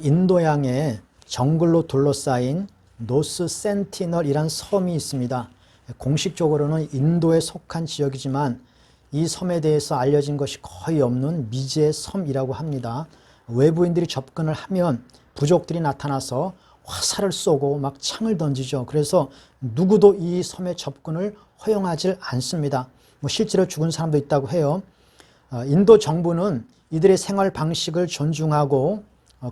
인도양의 정글로 둘러싸인 노스 센티널이란 섬이 있습니다. 공식적으로는 인도에 속한 지역이지만 이 섬에 대해서 알려진 것이 거의 없는 미지의 섬이라고 합니다. 외부인들이 접근을 하면 부족들이 나타나서 화살을 쏘고 막 창을 던지죠. 그래서 누구도 이 섬에 접근을 허용하지 않습니다. 실제로 죽은 사람도 있다고 해요. 인도 정부는 이들의 생활 방식을 존중하고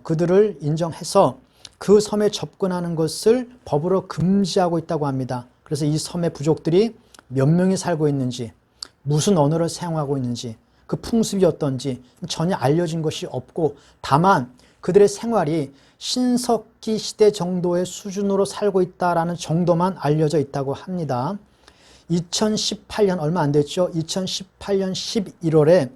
그들을 인정해서 그 섬에 접근하는 것을 법으로 금지하고 있다고 합니다. 그래서 이 섬의 부족들이 몇 명이 살고 있는지, 무슨 언어를 사용하고 있는지, 그 풍습이 어떤지 전혀 알려진 것이 없고, 다만 그들의 생활이 신석기 시대 정도의 수준으로 살고 있다라는 정도만 알려져 있다고 합니다. 2018년 얼마 안 됐죠. 2018년 11월에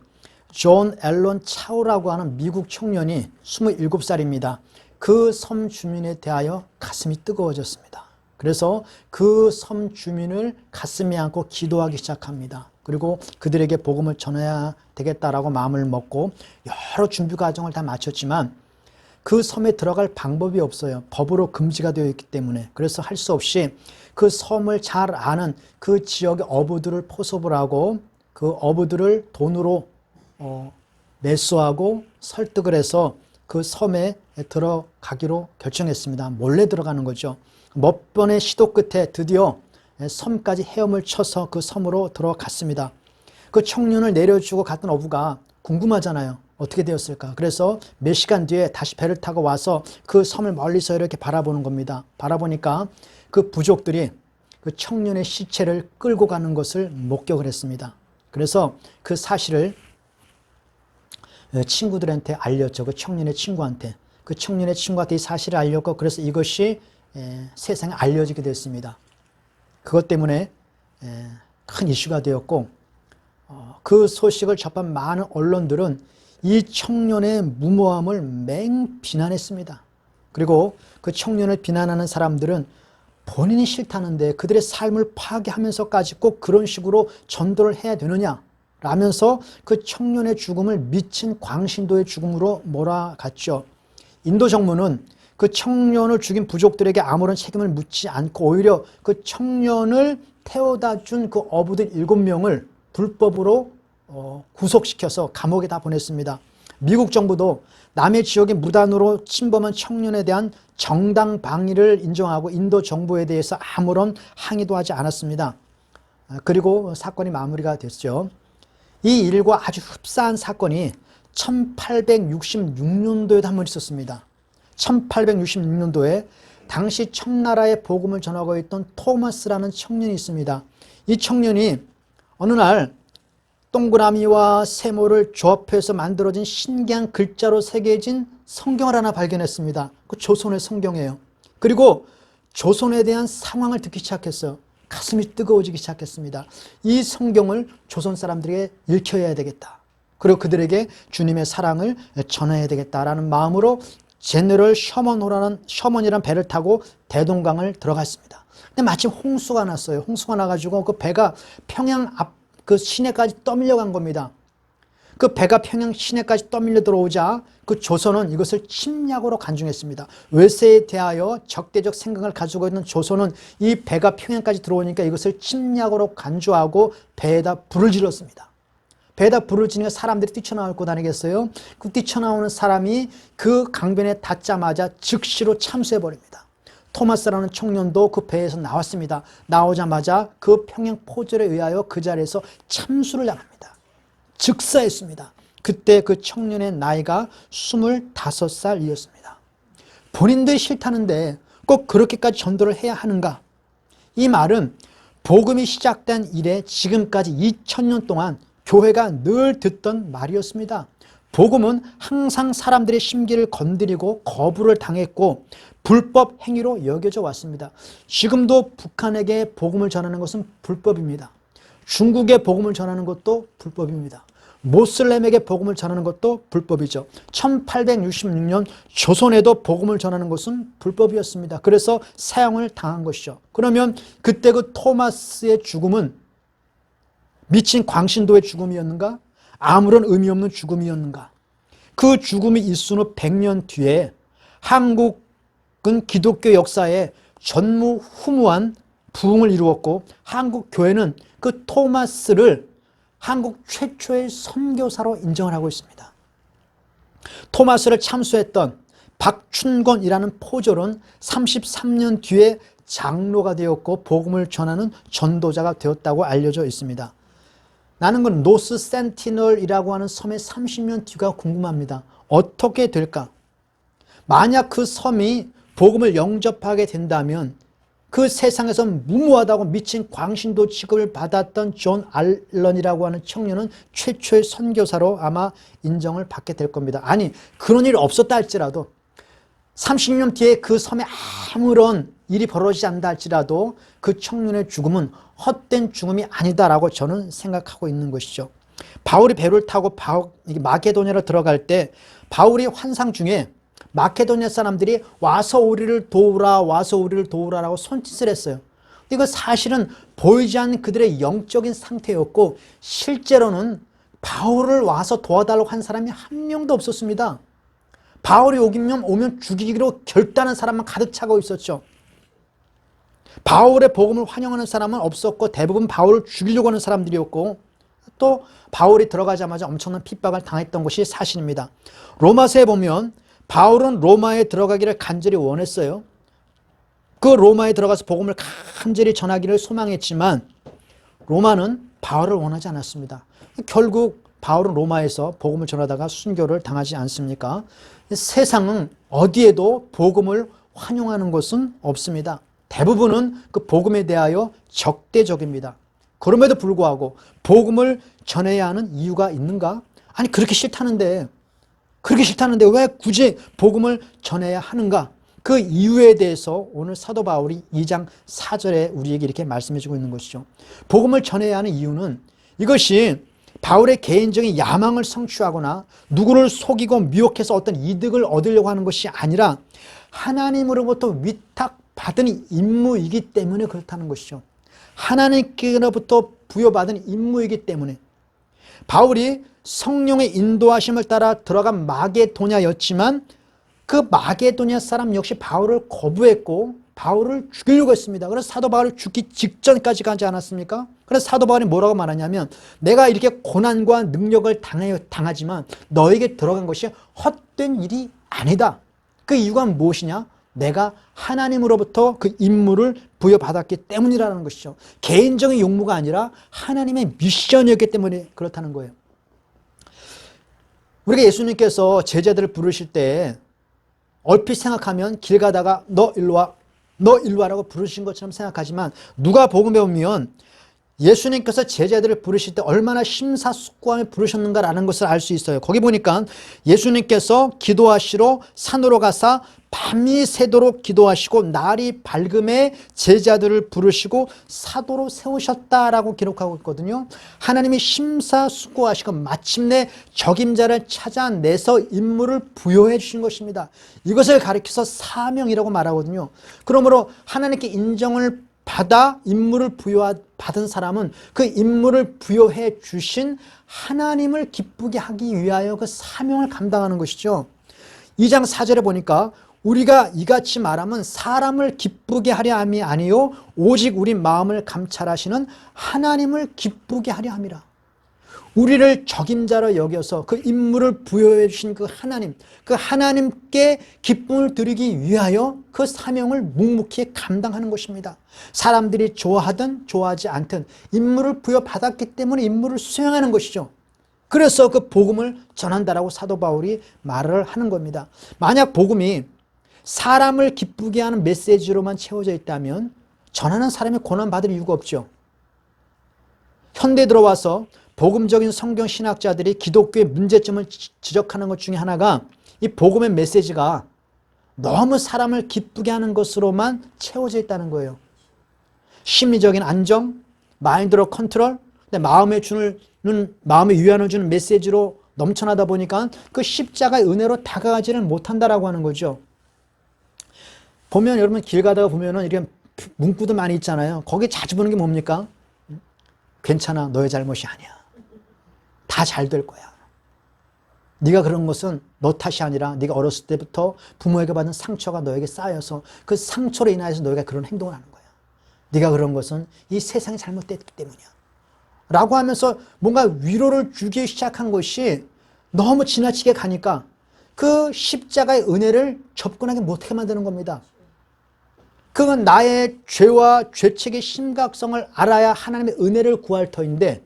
존 앨런 차우라고 하는 미국 청년이 27살입니다. 그 섬 주민에 대하여 가슴이 뜨거워졌습니다. 그래서 그 섬 주민을 가슴에 안고 기도하기 시작합니다. 그리고 그들에게 복음을 전해야 되겠다라고 마음을 먹고 여러 준비 과정을 다 마쳤지만 그 섬에 들어갈 방법이 없어요. 법으로 금지가 되어 있기 때문에. 그래서 할 수 없이 그 섬을 잘 아는 그 지역의 어부들을 포섭을 하고 그 어부들을 돈으로 매수하고 설득을 해서 그 섬에 들어가기로 결정했습니다. 몰래 들어가는 거죠. 몇 번의 시도 끝에 드디어 섬까지 헤엄을 쳐서 그 섬으로 들어갔습니다. 그 청년을 내려주고 갔던 어부가 궁금하잖아요. 어떻게 되었을까? 그래서 몇 시간 뒤에 다시 배를 타고 와서 그 섬을 멀리서 이렇게 바라보는 겁니다. 바라보니까 그 부족들이 그 청년의 시체를 끌고 가는 것을 목격을 했습니다. 그래서 그 사실을 친구들한테 알렸죠. 그 청년의 친구한테. 그 청년의 친구한테 이 사실을 알렸고, 그래서 이것이 세상에 알려지게 됐습니다. 그것 때문에 큰 이슈가 되었고, 그 소식을 접한 많은 언론들은 이 청년의 무모함을 맹비난했습니다. 그리고 그 청년을 비난하는 사람들은 본인이 싫다는데 그들의 삶을 파괴하면서까지 꼭 그런 식으로 전도를 해야 되느냐 라면서 그 청년의 죽음을 미친 광신도의 죽음으로 몰아갔죠. 인도 정부는 그 청년을 죽인 부족들에게 아무런 책임을 묻지 않고 오히려 그 청년을 태워다 준 그 어부들 7명을 불법으로 구속시켜서 감옥에 다 보냈습니다. 미국 정부도 남의 지역에 무단으로 침범한 청년에 대한 정당 방위를 인정하고 인도 정부에 대해서 아무런 항의도 하지 않았습니다. 그리고 사건이 마무리가 됐죠. 이 일과 아주 흡사한 사건이 1866년도에도 한 번 있었습니다. 1866년도에 당시 청나라에 복음을 전하고 있던 토마스라는 청년이 있습니다. 이 청년이 어느 날 동그라미와 세모를 조합해서 만들어진 신기한 글자로 새겨진 성경을 하나 발견했습니다. 그 조선의 성경이에요. 그리고 조선에 대한 상황을 듣기 시작했어요. 가슴이 뜨거워지기 시작했습니다. 이 성경을 조선 사람들에게 읽혀야 되겠다. 그리고 그들에게 주님의 사랑을 전해야 되겠다라는 마음으로 제너럴 셔먼이라는 배를 타고 대동강을 들어갔습니다. 근데 마침 홍수가 났어요. 홍수가 나가지고 그 배가 평양 앞 그 시내까지 떠밀려 간 겁니다. 그 배가 평양 시내까지 떠밀려 들어오자 그 조선은 이것을 침략으로 간주했습니다. 외세에 대하여 적대적 생각을 가지고 있는 조선은 이 배가 평양까지 들어오니까 이것을 침략으로 간주하고 배에다 불을 질렀습니다. 배에다 불을 지니까 사람들이 뛰쳐나오고 다니겠어요? 그 뛰쳐나오는 사람이 그 강변에 닿자마자 즉시로 참수해버립니다. 토마스라는 청년도 그 배에서 나왔습니다. 나오자마자 그 평양 포졸에 의하여 그 자리에서 참수를 당합니다. 즉사했습니다. 그때 그 청년의 나이가 25살이었습니다. 본인들이 싫다는데 꼭 그렇게까지 전도를 해야 하는가? 이 말은 복음이 시작된 이래 지금까지 2000년 동안 교회가 늘 듣던 말이었습니다. 복음은 항상 사람들의 심기를 건드리고 거부를 당했고 불법 행위로 여겨져 왔습니다. 지금도 북한에게 복음을 전하는 것은 불법입니다. 중국에 복음을 전하는 것도 불법입니다. 모슬렘에게 복음을 전하는 것도 불법이죠. 1866년 조선에도 복음을 전하는 것은 불법이었습니다. 그래서 사형을 당한 것이죠. 그러면 그때 그 토마스의 죽음은 미친 광신도의 죽음이었는가? 아무런 의미 없는 죽음이었는가? 그 죽음이 있은 후 100년 뒤에 한국은 기독교 역사에 전무후무한 부흥을 이루었고 한국 교회는 그 토마스를 한국 최초의 선교사로 인정을 하고 있습니다. 토마스를 참수했던 박춘권이라는 포졸은 33년 뒤에 장로가 되었고 복음을 전하는 전도자가 되었다고 알려져 있습니다. 나는 그 노스 센티널이라고 하는 섬의 30년 뒤가 궁금합니다. 어떻게 될까? 만약 그 섬이 복음을 영접하게 된다면 그 세상에서 무모하다고 미친 광신도 취급을 받았던 존 알런이라고 하는 청년은 최초의 선교사로 아마 인정을 받게 될 겁니다. 아니, 그런 일이 없었다 할지라도 30년 뒤에 그 섬에 아무런 일이 벌어지지 않는다 할지라도 그 청년의 죽음은 헛된 죽음이 아니다라고 저는 생각하고 있는 것이죠. 바울이 배를 타고 마게도냐로 들어갈 때 바울이 환상 중에 마케도냐 사람들이 와서 우리를 도우라 와서 우리를 도우라라고 손짓을 했어요. 이거 사실은 보이지 않는 그들의 영적인 상태였고 실제로는 바울을 와서 도와달라고 한 사람이 한 명도 없었습니다. 바울이 오면 죽이기로 결단한 사람만 가득 차고 있었죠. 바울의 복음을 환영하는 사람은 없었고 대부분 바울을 죽이려고 하는 사람들이었고 또 바울이 들어가자마자 엄청난 핍박을 당했던 것이 사실입니다. 로마서에 보면 바울은 로마에 들어가기를 간절히 원했어요. 그 로마에 들어가서 복음을 간절히 전하기를 소망했지만 로마는 바울을 원하지 않았습니다. 결국 바울은 로마에서 복음을 전하다가 순교를 당하지 않습니까? 세상은 어디에도 복음을 환영하는 것은 없습니다. 대부분은 그 복음에 대하여 적대적입니다. 그럼에도 불구하고 복음을 전해야 하는 이유가 있는가? 아니 그렇게 싫다는데 왜 굳이 복음을 전해야 하는가? 그 이유에 대해서 오늘 사도 바울이 2장 4절에 우리에게 이렇게 말씀해 주고 있는 것이죠. 복음을 전해야 하는 이유는 이것이 바울의 개인적인 야망을 성취하거나 누구를 속이고 미혹해서 어떤 이득을 얻으려고 하는 것이 아니라 하나님으로부터 위탁받은 임무이기 때문에 그렇다는 것이죠. 하나님께로부터 부여받은 임무이기 때문에 바울이 성령의 인도하심을 따라 들어간 마게도냐였지만 그 마게도냐 사람 역시 바울을 거부했고 바울을 죽이려고 했습니다. 그래서 사도 바울이 죽기 직전까지 가지 않았습니까? 그래서 사도 바울이 뭐라고 말하냐면 내가 이렇게 고난과 능력을 당하지만 너에게 들어간 것이 헛된 일이 아니다. 그 이유가 무엇이냐? 내가 하나님으로부터 그 임무를 부여받았기 때문이라는 것이죠. 개인적인 용무가 아니라 하나님의 미션이었기 때문에 그렇다는 거예요. 우리가 예수님께서 제자들을 부르실 때 얼핏 생각하면 길 가다가 너 일로 와, 너 일로 와라고 부르신 것처럼 생각하지만 누가복음에 보면 예수님께서 제자들을 부르실 때 얼마나 심사숙고하며 부르셨는가라는 것을 알 수 있어요. 거기 보니까 예수님께서 기도하시러 산으로 가사 밤이 새도록 기도하시고 날이 밝음에 제자들을 부르시고 사도로 세우셨다라고 기록하고 있거든요. 하나님이 심사숙고하시고 마침내 적임자를 찾아내서 임무를 부여해 주신 것입니다. 이것을 가리켜서 사명이라고 말하거든요. 그러므로 하나님께 인정을 받아 임무를 부여받은 사람은 그 임무를 부여해 주신 하나님을 기쁘게 하기 위하여 그 사명을 감당하는 것이죠. 2장 4절에 보니까 우리가 이같이 말하면 사람을 기쁘게 하려 함이 아니요 오직 우리 마음을 감찰하시는 하나님을 기쁘게 하려 함이라. 우리를 적임자로 여겨서 그 임무를 부여해 주신 그 하나님께 기쁨을 드리기 위하여 그 사명을 묵묵히 감당하는 것입니다. 사람들이 좋아하든 좋아하지 않든 임무를 부여받았기 때문에 임무를 수행하는 것이죠. 그래서 그 복음을 전한다라고 사도 바울이 말을 하는 겁니다. 만약 복음이 사람을 기쁘게 하는 메시지로만 채워져 있다면 전하는 사람이 고난받을 이유가 없죠. 현대에 들어와서 복음적인 성경 신학자들이 기독교의 문제점을 지적하는 것 중에 하나가 이 복음의 메시지가 너무 사람을 기쁘게 하는 것으로만 채워져 있다는 거예요. 심리적인 안정, 마인드로 컨트롤, 마음의 위안을 주는 메시지로 넘쳐나다 보니까 그 십자가의 은혜로 다가가지를 못한다라고 하는 거죠. 보면 여러분 길 가다가 보면은 이렇게 문구도 많이 있잖아요. 거기 자주 보는 게 뭡니까? 괜찮아, 너의 잘못이 아니야. 다 잘 될 거야. 네가 그런 것은 너 탓이 아니라 네가 어렸을 때부터 부모에게 받은 상처가 너에게 쌓여서 그 상처로 인하여서 너희가 그런 행동을 하는 거야. 네가 그런 것은 이 세상이 잘못됐기 때문이야. 라고 하면서 뭔가 위로를 주기 시작한 것이 너무 지나치게 가니까 그 십자가의 은혜를 접근하기 못하게 만드는 겁니다. 그건 나의 죄와 죄책의 심각성을 알아야 하나님의 은혜를 구할 터인데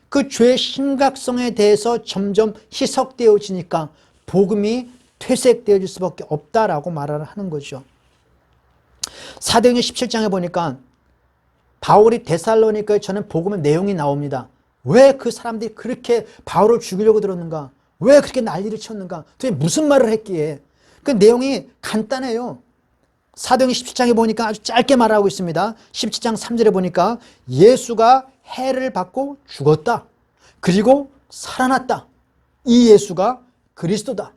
그 죄의 심각성에 대해서 점점 희석되어지니까 복음이 퇴색되어질 수밖에 없다라고 말을 하는 거죠. 사도행전 17장에 보니까 바울이 데살로니가에 전한 복음의 내용이 나옵니다. 왜 그 사람들이 그렇게 바울을 죽이려고 들었는가? 왜 그렇게 난리를 쳤는가? 도대체 무슨 말을 했기에? 그 내용이 간단해요. 사도행전 17장에 보니까 아주 짧게 말하고 있습니다. 17장 3절에 보니까 예수가 해를 받고 죽었다. 그리고 살아났다. 이 예수가 그리스도다.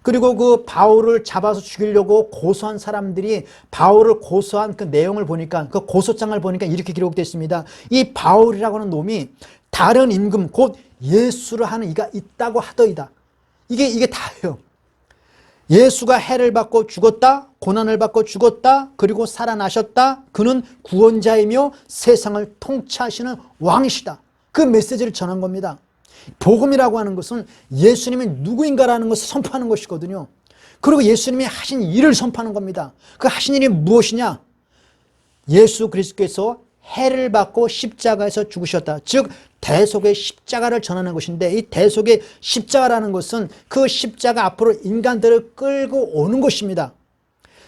그리고 그 바울을 잡아서 죽이려고 고소한 사람들이 바울을 고소한 그 내용을 보니까 그 고소장을 보니까 이렇게 기록되어 있습니다. 이 바울이라고 하는 놈이 다른 임금 곧 예수를 하는 이가 있다고 하더이다. 이게 다예요. 예수가 해를 받고 죽었다. 고난을 받고 죽었다. 그리고 살아나셨다. 그는 구원자이며 세상을 통치하시는 왕이시다. 그 메시지를 전한 겁니다. 복음이라고 하는 것은 예수님이 누구인가라는 것을 선포하는 것이거든요. 그리고 예수님이 하신 일을 선포하는 겁니다. 그 하신 일이 무엇이냐? 예수 그리스도께서 해를 받고 십자가에서 죽으셨다. 즉 대속의 십자가를 전하는 것인데 이 대속의 십자가라는 것은 그 십자가 앞으로 인간들을 끌고 오는 것입니다.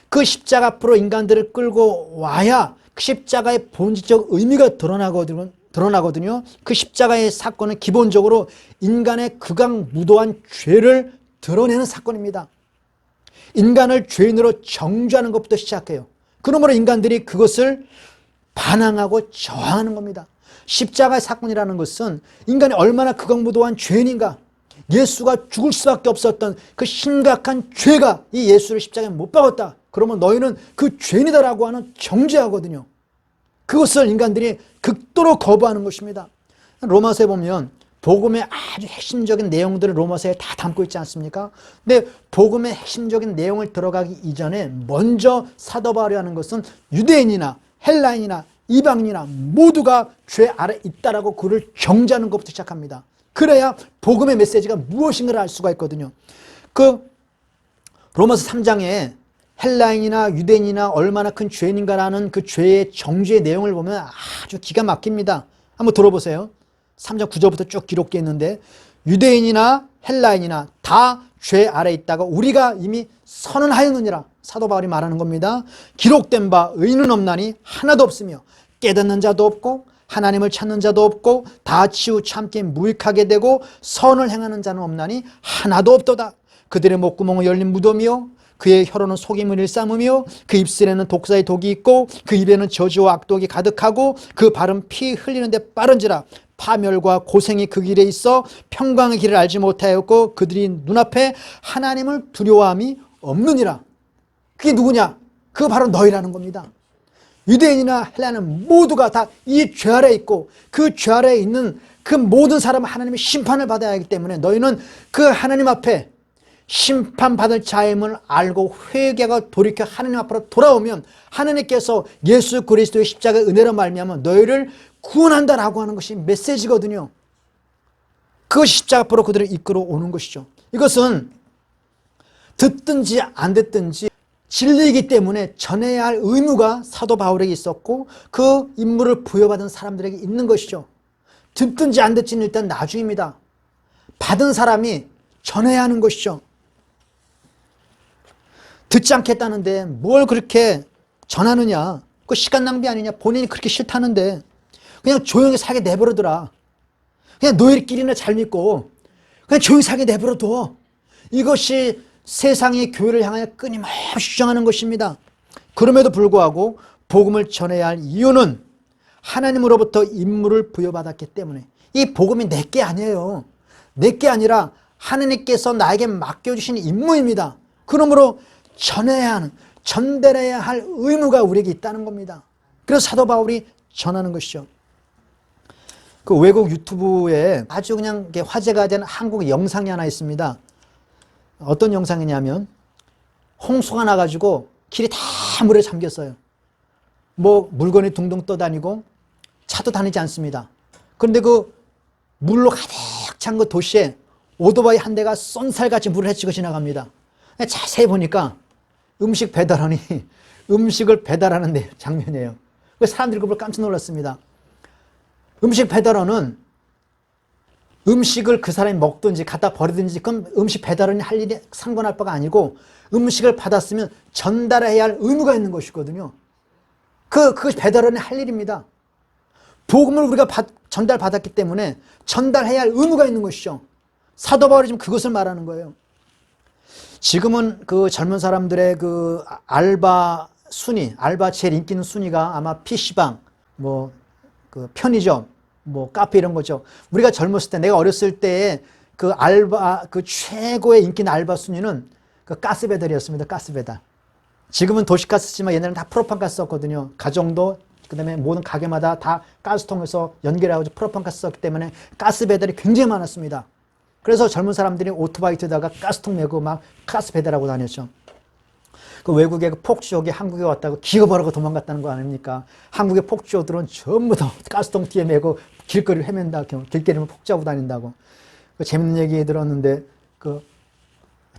그 십자가 앞으로 인간들을 끌고 와야 그 십자가의 본질적 의미가 드러나거든요. 그 십자가의 사건은 기본적으로 인간의 극악무도한 죄를 드러내는 사건입니다. 인간을 죄인으로 정죄하는 것부터 시작해요. 그러므로 인간들이 그것을 반항하고 저항하는 겁니다. 십자가의 사건이라는 것은 인간이 얼마나 극악무도한 죄인인가, 예수가 죽을 수밖에 없었던 그 심각한 죄가 이 예수를 십자가에 못 박았다. 그러면 너희는 그 죄인이다라고 하는 정죄하거든요. 그것을 인간들이 극도로 거부하는 것입니다. 로마서에 보면 복음의 아주 핵심적인 내용들을 로마서에 다 담고 있지 않습니까? 근데 복음의 핵심적인 내용을 들어가기 이전에 먼저 사도 바울이 하는 것은 유대인이나 헬라인이나 이방인이나 모두가 죄 아래 있다라고 그를 정죄하는 것부터 시작합니다. 그래야 복음의 메시지가 무엇인가를 알 수가 있거든요. 그 로마서 3장에 헬라인이나 유대인이나 얼마나 큰 죄인인가라는 그 죄의 정죄의 내용을 보면 아주 기가 막힙니다. 한번 들어보세요. 3장 9절부터 쭉 기록되어 있는데 유대인이나 헬라인이나 다 죄 아래 있다가 우리가 이미 선언하였느니라. 사도 바울이 말하는 겁니다. 기록된 바 의인은 없나니 하나도 없으며 깨닫는 자도 없고 하나님을 찾는 자도 없고 다 치우참게 무익하게 되고 선을 행하는 자는 없나니 하나도 없도다. 그들의 목구멍은 열린 무덤이요 그의 혀로는 속임을 일삼으며 그 입술에는 독사의 독이 있고 그 입에는 저주와 악독이 가득하고 그 발은 피 흘리는데 빠른지라. 파멸과 고생이 그 길에 있어 평강의 길을 알지 못하였고 그들이 눈앞에 하나님을 두려워함이 없느니라. 그게 누구냐? 그거 바로 너희라는 겁니다. 유대인이나 헬라는 모두가 다 이 죄 아래에 있고 그 죄 아래에 있는 그 모든 사람은 하나님의 심판을 받아야 하기 때문에 너희는 그 하나님 앞에 심판받을 자임을 알고 회개가 돌이켜 하나님 앞으로 돌아오면 하나님께서 예수 그리스도의 십자가의 은혜로 말미암아 너희를 구원한다라고 하는 것이 메시지거든요. 그것이 십자가 앞으로 그들을 이끌어 오는 것이죠. 이것은 듣든지 안 듣든지 진리이기 때문에 전해야 할 의무가 사도 바울에게 있었고 그 임무를 부여받은 사람들에게 있는 것이죠. 듣든지 안 듣지는 일단 나중입니다. 받은 사람이 전해야 하는 것이죠. 듣지 않겠다는데 뭘 그렇게 전하느냐. 그 시간 낭비 아니냐. 본인이 그렇게 싫다는데 그냥 조용히 살게 내버려둬라. 그냥 너희끼리는 잘 믿고 그냥 조용히 살게 내버려둬. 이것이 세상이 교회를 향하여 끊임없이 주장하는 것입니다. 그럼에도 불구하고 복음을 전해야 할 이유는 하나님으로부터 임무를 부여받았기 때문에 이 복음이 내게 아니에요. 내게 아니라 하나님께서 나에게 맡겨주신 임무입니다. 그러므로 전해야 하는, 전달해야 할 의무가 우리에게 있다는 겁니다. 그래서 사도 바울이 전하는 것이죠. 그 외국 유튜브에 아주 그냥 이렇게 화제가 된 한국 영상이 하나 있습니다. 어떤 영상이냐면 홍수가 나가지고 길이 다 물에 잠겼어요. 뭐 물건이 둥둥 떠다니고 차도 다니지 않습니다. 그런데 그 물로 가득 찬 그 도시에 오토바이 한 대가 쏜살같이 물을 헤치고 지나갑니다. 자세히 보니까 음식 배달원이 음식을 배달하는 장면이에요. 사람들이 그걸 깜짝 놀랐습니다. 음식 배달원은 음식을 그 사람이 먹든지 갖다 버리든지 그럼 음식 배달원이 할 일이 상관할 바가 아니고 음식을 받았으면 전달해야 할 의무가 있는 것이거든요. 그 배달원이 할 일입니다. 복음을 우리가 전달받았기 때문에 전달해야 할 의무가 있는 것이죠. 사도 바울이 지금 그것을 말하는 거예요. 지금은 그 젊은 사람들의 그 알바 순위, 알바 제일 인기 있는 순위가 아마 PC방, 뭐 그 편의점, 뭐 카페 이런 거죠. 우리가 젊었을 때, 내가 어렸을 때의 그 알바, 그 최고의 인기 있는 알바 순위는 그 가스 배달이었습니다. 가스 배달. 지금은 도시가스지만 옛날에는 다 프로판가스 썼거든요. 가정도, 그 다음에 모든 가게마다 다 가스통에서 연결하고 프로판가스 썼기 때문에 가스 배달이 굉장히 많았습니다. 그래서 젊은 사람들이 오토바이트다가 가스통 메고 막 가스 배달하고 다녔죠. 그 외국의 그 폭주족이 한국에 왔다고 기어바라고 도망갔다는 거 아닙니까? 한국의 폭주족들은 전부 다 가스통 뒤에 메고 길거리를 헤맨다, 길거리를 폭주하고 다닌다고. 그 재밌는 얘기 들었는데, 그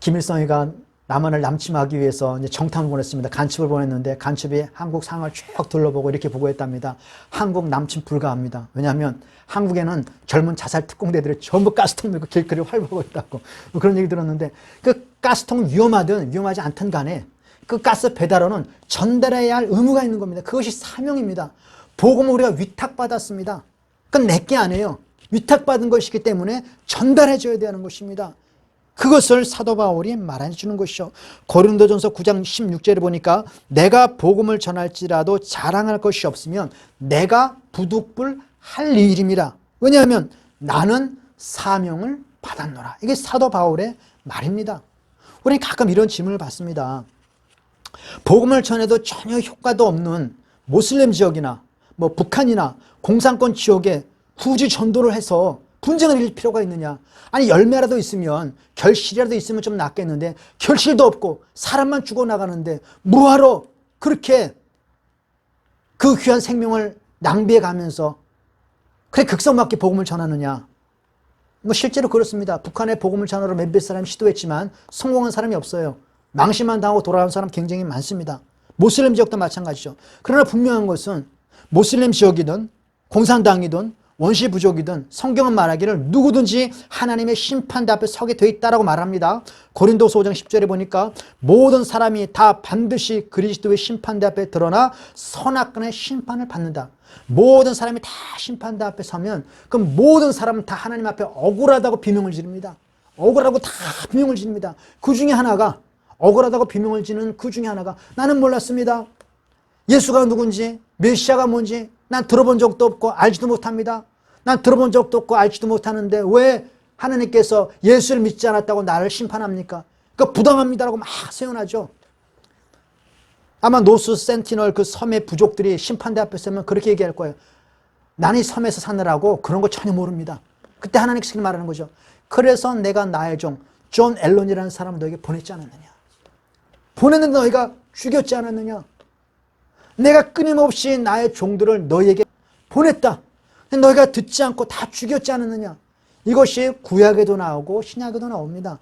김일성이가 남한을 남침하기 위해서 이제 정탐을 보냈습니다. 간첩을 보냈는데 간첩이 한국 상을 쭉 둘러보고 이렇게 보고했답니다. 한국 남침 불가합니다. 왜냐하면 한국에는 젊은 자살 특공대들이 전부 가스통 메고 길거리를 활보하고 있다고. 그런 얘기 들었는데, 그 가스통 위험하든 위험하지 않든 간에 그 가스 배달원은 전달해야 할 의무가 있는 겁니다. 그것이 사명입니다. 복음을 우리가 위탁받았습니다. 그건 내게 아니에요. 위탁받은 것이기 때문에 전달해줘야 되는 것입니다. 그것을 사도 바울이 말해 주는 것이죠. 고린도전서 9장 16절에 보니까 내가 복음을 전할지라도 자랑할 것이 없으면 내가 부득불 할 일입니다. 왜냐하면 나는 사명을 받았노라. 이게 사도 바울의 말입니다. 우리는 가끔 이런 질문을 받습니다. 복음을 전해도 전혀 효과도 없는 모슬렘 지역이나 뭐 북한이나 공산권 지역에 굳이 전도를 해서 분쟁을 일으킬 필요가 있느냐? 아니 열매라도 있으면, 결실이라도 있으면 좀 낫겠는데 결실도 없고 사람만 죽어나가는데 뭐하러 그렇게 그 귀한 생명을 낭비해 가면서 그래 극성맞게 복음을 전하느냐? 뭐 실제로 그렇습니다. 북한에 복음을 전하러 몇몇 사람이 시도했지만 성공한 사람이 없어요. 망신만 당하고 돌아온 사람 굉장히 많습니다. 모슬렘 지역도 마찬가지죠. 그러나 분명한 것은 모슬렘 지역이든 공산당이든 원시 부족이든 성경은 말하기를 누구든지 하나님의 심판대 앞에 서게 돼 있다라고 말합니다. 고린도서 5장 10절에 보니까 모든 사람이 다 반드시 그리스도의 심판대 앞에 드러나 선악간의 심판을 받는다. 모든 사람이 다 심판대 앞에 서면 그럼 모든 사람은 다 하나님 앞에 억울하다고 비명을 지릅니다. 억울하고 다 비명을 지릅니다. 그 중에 하나가, 억울하다고 비명을 지르는 그 중에 하나가, 나는 몰랐습니다. 예수가 누군지, 메시아가 뭔지 난 들어본 적도 없고 알지도 못합니다. 난 들어본 적도 없고 알지도 못하는데 왜 하나님께서 예수를 믿지 않았다고 나를 심판합니까? 그러니까 부당합니다라고 막 세운하죠. 아마 노스 센티널 그 섬의 부족들이 심판대 앞에 서면 그렇게 얘기할 거예요. 나는 이 섬에서 사느라고 그런 거 전혀 모릅니다. 그때 하나님께서 말하는 거죠. 그래서 내가 나의 종 존 앨런이라는 사람을 너에게 보냈지 않았느냐? 보냈는데 너희가 죽였지 않았느냐? 내가 끊임없이 나의 종들을 너희에게 보냈다. 너희가 듣지 않고 다 죽였지 않았느냐? 이것이 구약에도 나오고 신약에도 나옵니다.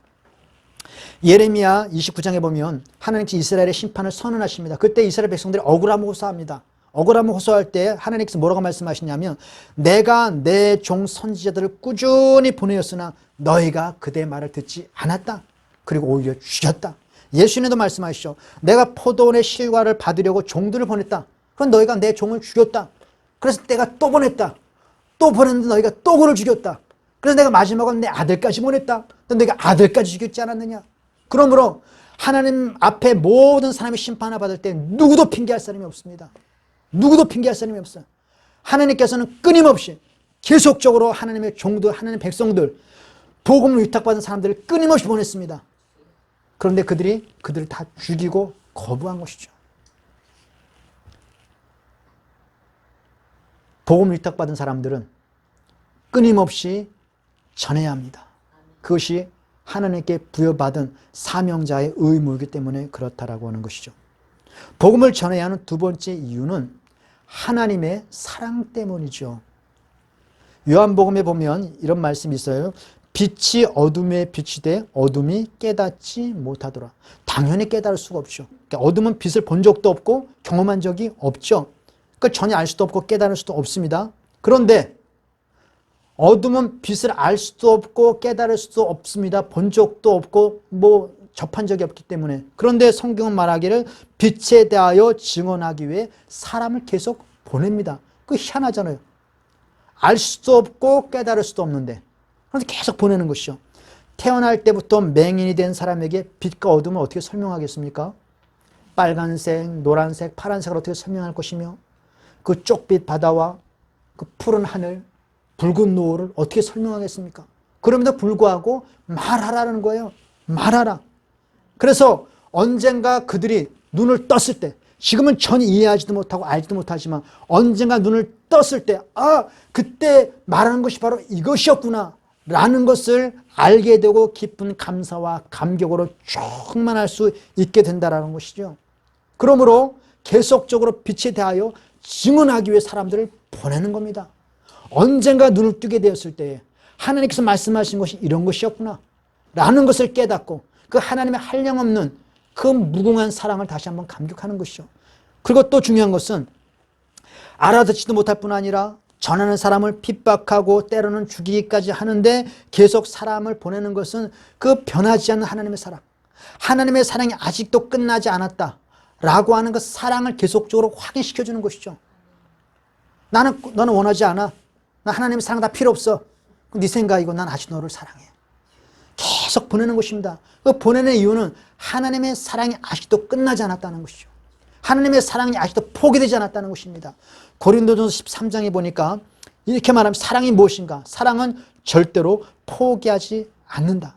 예레미야 29장에 보면 하나님께서 이스라엘의 심판을 선언하십니다. 그때 이스라엘 백성들이 억울함을 호소합니다. 억울함을 호소할 때 하나님께서 뭐라고 말씀하시냐면 내가 내 종 선지자들을 꾸준히 보내었으나 너희가 그대의 말을 듣지 않았다. 그리고 오히려 죽였다. 예수님도 말씀하시죠. 내가 포도원의 실과를 받으려고 종들을 보냈다. 그럼 너희가 내 종을 죽였다. 그래서 내가 또 보냈다. 또 보냈는데 너희가 또 그를 죽였다. 그래서 내가 마지막으로 내 아들까지 보냈다. 너희가 아들까지 죽였지 않았느냐? 그러므로 하나님 앞에 모든 사람이 심판을 받을 때 누구도 핑계할 사람이 없습니다. 누구도 핑계할 사람이 없어요. 하나님께서는 끊임없이 계속적으로 하나님의 종들, 하나님의 백성들, 복음을 위탁받은 사람들을 끊임없이 보냈습니다. 그런데 그들을 다 죽이고 거부한 것이죠. 복음을 위탁받은 사람들은 끊임없이 전해야 합니다. 그것이 하나님께 부여받은 사명자의 의무이기 때문에 그렇다라고 하는 것이죠. 복음을 전해야 하는 두 번째 이유는 하나님의 사랑 때문이죠. 요한복음에 보면 이런 말씀이 있어요. 빛이 어둠에 비치되 어둠이 깨닫지 못하더라. 당연히 깨달을 수가 없죠. 그러니까 어둠은 빛을 본 적도 없고 경험한 적이 없죠. 그러니까 전혀 알 수도 없고 깨달을 수도 없습니다. 그런데 어둠은 빛을 알 수도 없고 깨달을 수도 없습니다. 본 적도 없고 접한 적이 없기 때문에. 그런데 성경은 말하기를 빛에 대하여 증언하기 위해 사람을 계속 보냅니다. 그거 희한하잖아요. 알 수도 없고 깨달을 수도 없는데 그런데 계속 보내는 것이죠. 태어날 때부터 맹인이 된 사람에게 빛과 어둠을 어떻게 설명하겠습니까? 빨간색, 노란색, 파란색을 어떻게 설명할 것이며 그 쪽빛 바다와 그 푸른 하늘, 붉은 노을을 어떻게 설명하겠습니까? 그럼에도 불구하고 말하라는 거예요. 말하라. 그래서 언젠가 그들이 눈을 떴을 때, 지금은 전혀 이해하지도 못하고 알지도 못하지만 언젠가 눈을 떴을 때, 그때 말하는 것이 바로 이것이었구나 라는 것을 알게 되고 깊은 감사와 감격으로 충만할 수 있게 된다는 것이죠. 그러므로 계속적으로 빛에 대하여 증언하기 위해 사람들을 보내는 겁니다. 언젠가 눈을 뜨게 되었을 때 하나님께서 말씀하신 것이 이런 것이었구나 라는 것을 깨닫고 그 하나님의 한량없는 그 무궁한 사랑을 다시 한번 감격하는 것이죠. 그리고 또 중요한 것은 알아듣지도 못할 뿐 아니라 전하는 사람을 핍박하고 때로는 죽이기까지 하는데 계속 사람을 보내는 것은 그 변하지 않는 하나님의 사랑, 하나님의 사랑이 아직도 끝나지 않았다라고 하는 그 사랑을 계속적으로 확인시켜주는 것이죠. 너는 원하지 않아. 나 하나님의 사랑 다 필요 없어. 네 생각이고 난 아직 너를 사랑해. 계속 보내는 것입니다. 그 보내는 이유는 하나님의 사랑이 아직도 끝나지 않았다는 것이죠. 하나님의 사랑이 아직도 포기되지 않았다는 것입니다. 고린도전서 13장에 보니까 이렇게 말하면 사랑이 무엇인가? 사랑은 절대로 포기하지 않는다.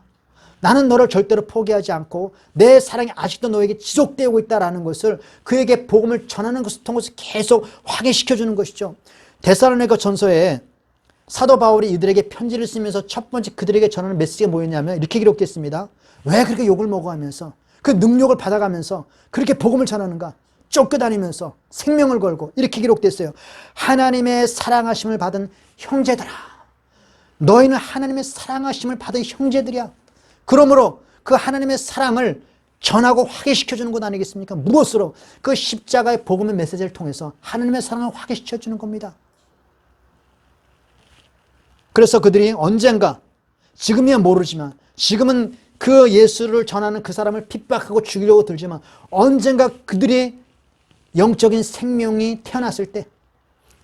나는 너를 절대로 포기하지 않고 내 사랑이 아직도 너에게 지속되고 있다는 것을 그에게 복음을 전하는 것을 통해서 계속 확인시켜주는 것이죠. 데살로니가 전서에 사도 바울이 이들에게 편지를 쓰면서 첫 번째 그들에게 전하는 메시지가 뭐였냐면 이렇게 기록됐습니다. 왜 그렇게 욕을 먹어가면서 그 능력을 받아가면서 그렇게 복음을 전하는가? 쫓겨다니면서 생명을 걸고 이렇게 기록됐어요. 하나님의 사랑하심을 받은 형제들아, 너희는 하나님의 사랑하심을 받은 형제들이야. 그러므로 그 하나님의 사랑을 전하고 확인시켜주는 것 아니겠습니까? 무엇으로? 그 십자가의 복음의 메시지를 통해서 하나님의 사랑을 확인시켜주는 겁니다. 그래서 그들이 언젠가, 지금이야 모르지만 지금은 그 예수를 전하는 그 사람을 핍박하고 죽이려고 들지만 언젠가 그들이 영적인 생명이 태어났을 때,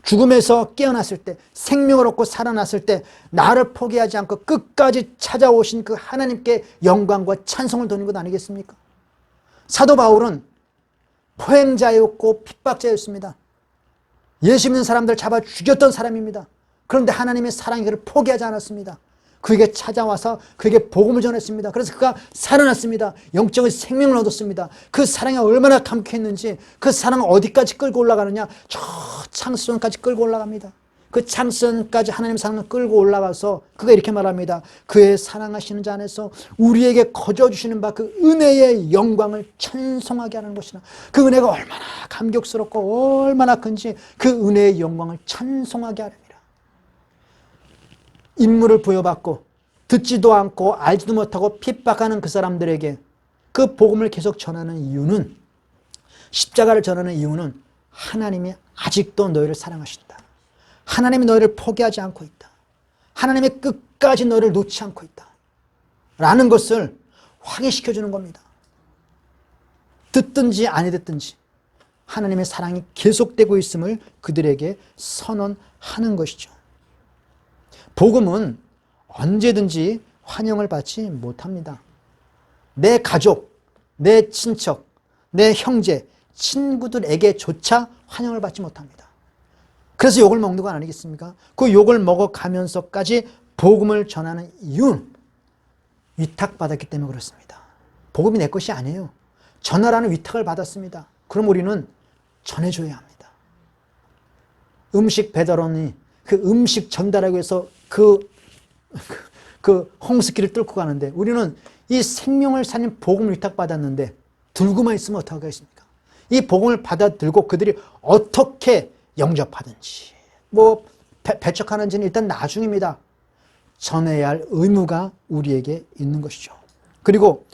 죽음에서 깨어났을 때, 생명을 얻고 살아났을 때 나를 포기하지 않고 끝까지 찾아오신 그 하나님께 영광과 찬송을 돌리는 것 아니겠습니까? 사도 바울은 포행자였고 핍박자였습니다. 예수 믿는 사람들 잡아 죽였던 사람입니다. 그런데 하나님의 사랑이 그를 포기하지 않았습니다. 그에게 찾아와서 그에게 복음을 전했습니다. 그래서 그가 살아났습니다. 영적인 생명을 얻었습니다. 그 사랑이 얼마나 감격했는지 그 사랑을 어디까지 끌고 올라가느냐, 저 창세전까지 끌고 올라갑니다. 그 창세전까지 하나님의 사랑을 끌고 올라가서 그가 이렇게 말합니다. 그의 사랑하시는 자 안에서 우리에게 거저주시는 바 그 은혜의 영광을 찬송하게 하는 것이나, 그 은혜가 얼마나 감격스럽고 얼마나 큰지 그 은혜의 영광을 찬송하게 하렵니다. 임무를 부여받고 듣지도 않고 알지도 못하고 핍박하는 그 사람들에게 그 복음을 계속 전하는 이유는, 십자가를 전하는 이유는 하나님이 아직도 너희를 사랑하신다. 하나님이 너희를 포기하지 않고 있다. 하나님이 끝까지 너희를 놓지 않고 있다. 라는 것을 확인시켜주는 겁니다. 듣든지 아니 듣든지 하나님의 사랑이 계속되고 있음을 그들에게 선언하는 것이죠. 복음은 언제든지 환영을 받지 못합니다. 내 가족, 내 친척, 내 형제, 친구들에게조차 환영을 받지 못합니다. 그래서 욕을 먹는 거 아니겠습니까? 그 욕을 먹어가면서까지 복음을 전하는 이유는 위탁받았기 때문에 그렇습니다. 복음이 내 것이 아니에요. 전하라는 위탁을 받았습니다. 그럼 우리는 전해줘야 합니다. 음식 배달원이 그 음식 전달하기 위해서 그, 그 홍수길을 뚫고 가는데 우리는 이 생명을 살린 복음을 위탁받았는데 들고만 있으면 어떡하겠습니까? 이 복음을 받아들고 그들이 어떻게 영접하든지 뭐 배척하는지는 일단 나중입니다. 전해야 할 의무가 우리에게 있는 것이죠. 그리고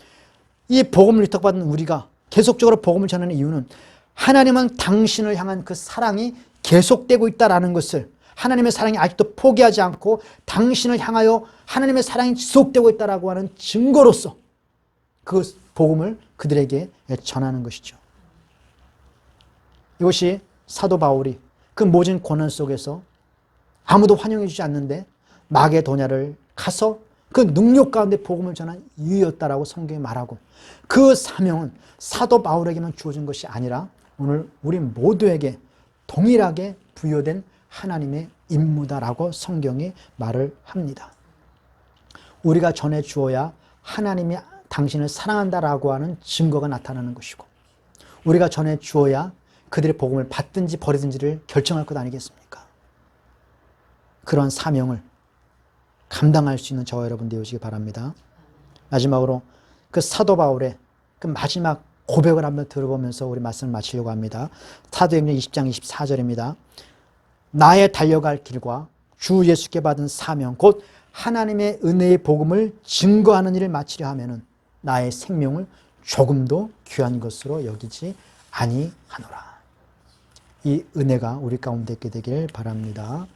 이 복음을 위탁받은 우리가 계속적으로 복음을 전하는 이유는 하나님은 당신을 향한 그 사랑이 계속되고 있다는 것을, 하나님의 사랑이 아직도 포기하지 않고 당신을 향하여 하나님의 사랑이 지속되고 있다고 하는 증거로서 그 복음을 그들에게 전하는 것이죠. 이것이 사도 바울이 그 모진 고난 속에서 아무도 환영해 주지 않는데 마게도냐를 가서 그 능력 가운데 복음을 전한 이유였다라고 성경이 말하고, 그 사명은 사도 바울에게만 주어진 것이 아니라 오늘 우리 모두에게 동일하게 부여된 하나님의 임무다라고 성경이 말을 합니다. 우리가 전해 주어야 하나님이 당신을 사랑한다라고 하는 증거가 나타나는 것이고, 우리가 전해 주어야 그들의 복음을 받든지 버리든지를 결정할 것 아니겠습니까? 그런 사명을 감당할 수 있는 저와 여러분 되시기 바랍니다. 마지막으로 그 사도 바울의 그 마지막 고백을 한번 들어보면서 우리 말씀을 마치려고 합니다. 사도행전 20장 24절입니다. 나의 달려갈 길과 주 예수께 받은 사명 곧 하나님의 은혜의 복음을 증거하는 일을 마치려 하면은 나의 생명을 조금도 귀한 것으로 여기지 아니하노라. 이 은혜가 우리 가운데 있게 되길 바랍니다.